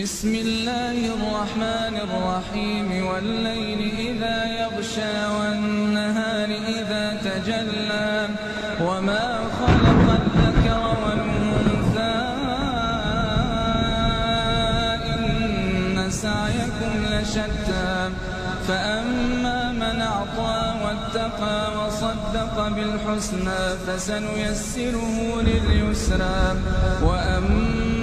بسم الله الرحمن الرحيم والليل إذا يغشى والنهار إذا تجلى وما خلق الذكر والأنثى إن سعيكم لشتى فأما من أعطى واتقى وصدق بالحسنى فسنيسره لليسرى وأما